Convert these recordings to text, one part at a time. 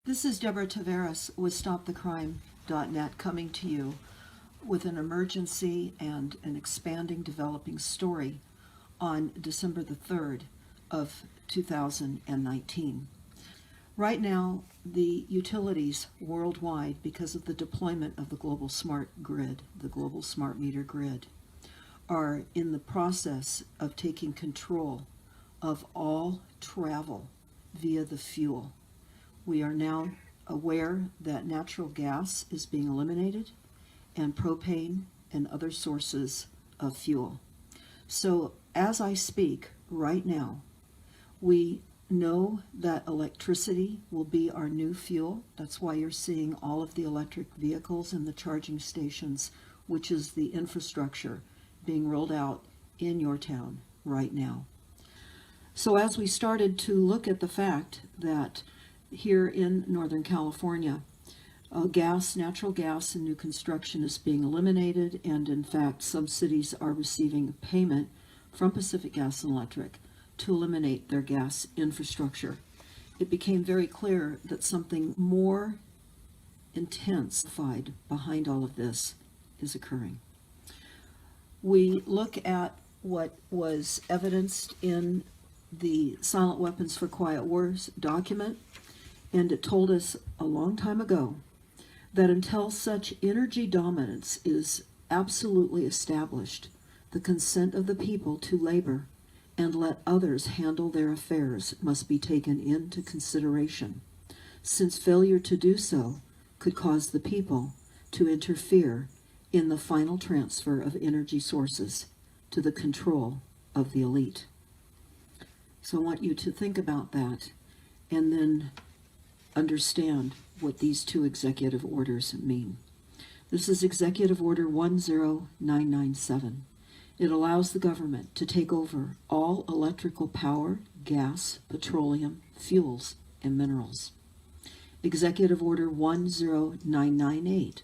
This is Deborah Taveras with StopTheCrime.net coming to you with an emergency and an expanding, developing story on December the 3rd of 2019. Right now, the utilities worldwide, because of the deployment of the global smart grid, the global smart meter grid, are in the process of taking control of all travel via the fuel. We are now aware that natural gas is being eliminated and propane and other sources of fuel. So as I speak right now, we know that electricity will be our new fuel. That's why you're seeing all of the electric vehicles and the charging stations, which is the infrastructure being rolled out in your town right now. So as we started to look at the fact that here in Northern California, natural gas and new construction is being eliminated, and in fact some cities are receiving payment from Pacific Gas and Electric to eliminate their gas infrastructure. It became very clear that something more intensified behind all of this is occurring. We look at what was evidenced in the Silent Weapons for Quiet Wars document, and it told us a long time ago that until such energy dominance is absolutely established, the consent of the people to labor and let others handle their affairs must be taken into consideration, since failure to do so could cause the people to interfere in the final transfer of energy sources to the control of the elite. So I want you to think about that and then understand what these two executive orders mean. This is Executive Order 10997. It allows the government to take over all electrical power, gas, petroleum, fuels, and minerals. Executive Order 10998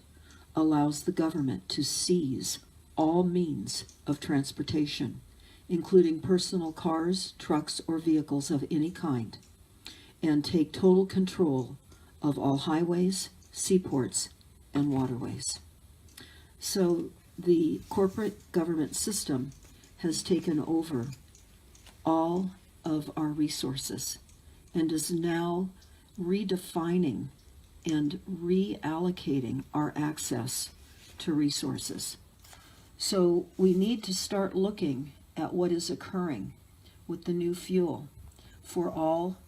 allows the government to seize all means of transportation, including personal cars, trucks, or vehicles of any kind, and take total control of all highways, seaports, and waterways. So the corporate government system has taken over all of our resources and is now redefining and reallocating our access to resources. So we need to start looking at what is occurring with the new fuel for all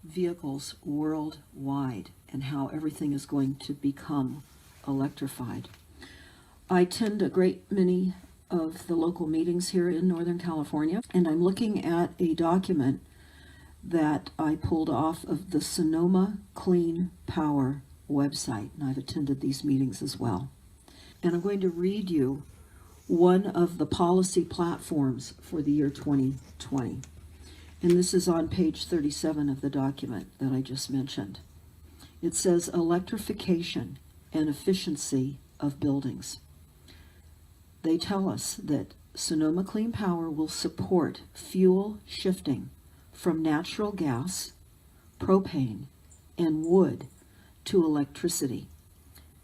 vehicles worldwide and how everything is going to become electrified. I attend a great many of the local meetings here in Northern California, and I'm looking at a document that I pulled off of the Sonoma Clean Power website, and I've attended these meetings as well. And I'm going to read you one of the policy platforms for the year 2020. And this is on page 37 of the document that I just mentioned. It says electrification and efficiency of buildings. They tell us that Sonoma Clean Power will support fuel shifting from natural gas, propane, and wood to electricity.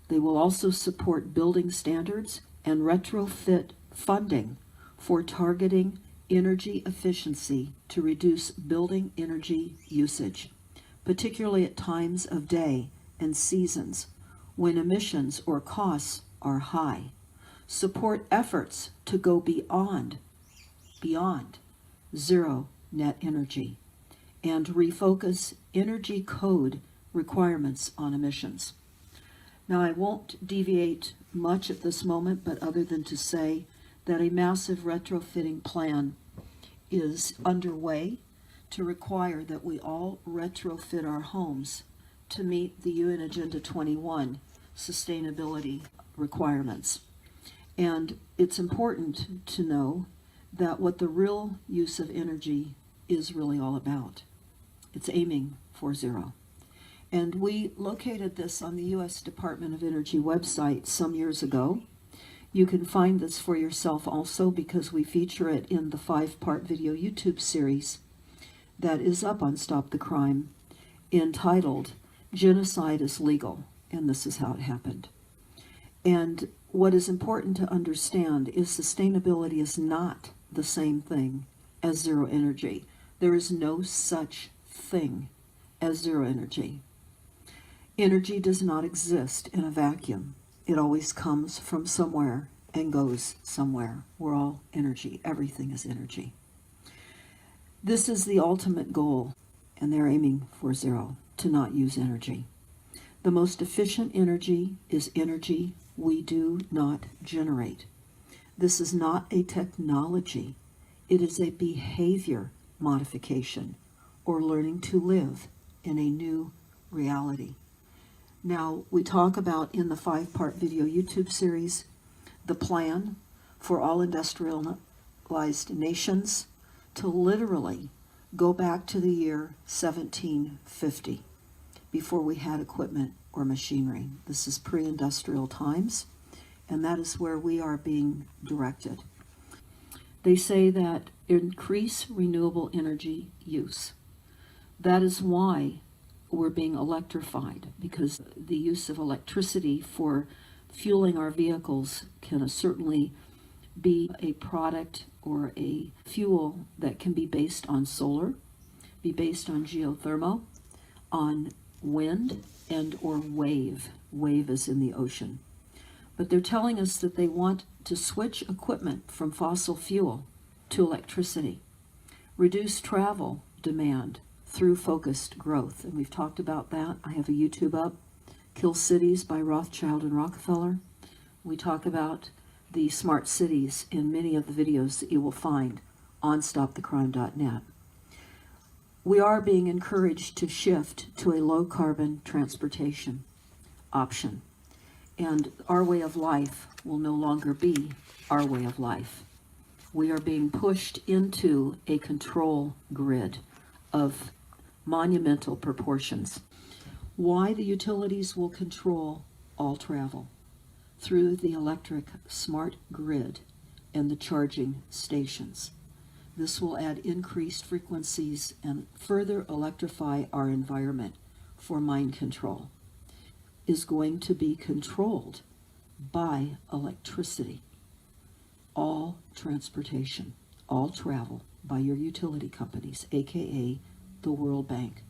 They will also support building standards and retrofit funding for targeting energy efficiency to reduce building energy usage, particularly at times of day and seasons when emissions or costs are high. Support efforts to go beyond zero net energy and refocus energy code requirements on emissions. Now, I won't deviate much at this moment, but other than to say that a massive retrofitting plan is underway to require that we all retrofit our homes to meet the UN Agenda 21 sustainability requirements. And it's important to know that what the real use of energy is really all about. It's aiming for zero. And we located this on the U.S. Department of Energy website some years ago. You can find this for yourself also because we feature it in the 5-part video YouTube series that is up on Stop the Crime entitled genocide is legal, and this is how it happened. And what is important to understand is sustainability is not the same thing as zero energy. There is no such thing as zero energy. Energy does not exist in a vacuum. It always comes from somewhere and goes somewhere. We're all energy. Everything is energy. This is the ultimate goal, and they're aiming for zero, to not use energy. The most efficient energy is energy we do not generate. This is not a technology. It is a behavior modification, or learning to live in a new reality. Now, we talk about in the 5-part video YouTube series the plan for all industrialized nations to literally go back to the year 1750, before we had equipment or machinery. This is pre-industrial times, and that is where we are being directed. They say that increase renewable energy use. That is why we're being electrified, because the use of electricity for fueling our vehicles can certainly be a product or a fuel that can be based on solar, be based on geothermal, on wind, and or wave. Wave is in the ocean. But they're telling us that they want to switch equipment from fossil fuel to electricity, reduce travel demand through focused growth. And we've talked about that. I have a YouTube up, Kill Cities by Rothschild and Rockefeller. We talk about the smart cities in many of the videos that you will find on stopthecrime.net. We are being encouraged to shift to a low-carbon transportation option. And our way of life will no longer be our way of life. We are being pushed into a control grid of monumental proportions. Why the utilities will control all travel through the electric smart grid and the charging stations. This will add increased frequencies and further electrify our environment for mind control. Is going to be controlled by electricity. All transportation, all travel by your utility companies, aka the World Bank.